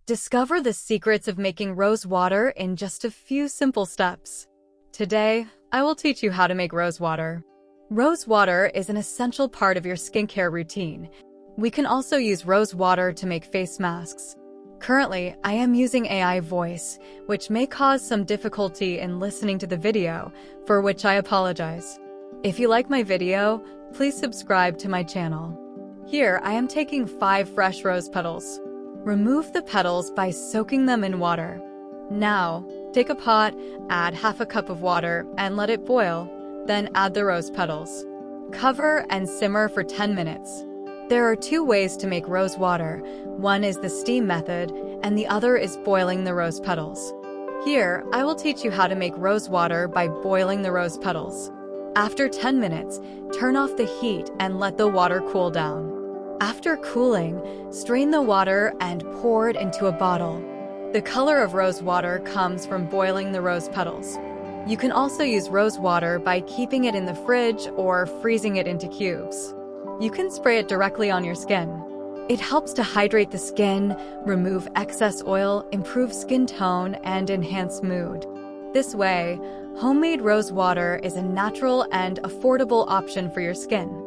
Discover the secrets of making rose water in just a few simple steps. Today, I will teach you how to make rose water. Rose water is an essential part of your skincare routine. We can also use rose water to make face masks. Currently, I am using AI voice, which may cause some difficulty in listening to the video, for which I apologize. If you like my video, please subscribe to my channel. Here, I am taking 5 fresh rose petals. Remove the petals by soaking them in water. Now, take a pot, add half a cup of water, and let it boil. Then add the rose petals. Cover and simmer for 10 minutes. There are 2 ways to make rose water. One is the steam method, and the other is boiling the rose petals. Here, I will teach you how to make rose water by boiling the rose petals. After 10 minutes, turn off the heat and let the water cool down. After cooling, strain the water and pour it into a bottle. The color of rose water comes from boiling the rose petals. You can also use rose water by keeping it in the fridge or freezing it into cubes. You can spray it directly on your skin. It helps to hydrate the skin, remove excess oil, improve skin tone, and enhance mood. This way, homemade rose water is a natural and affordable option for your skin.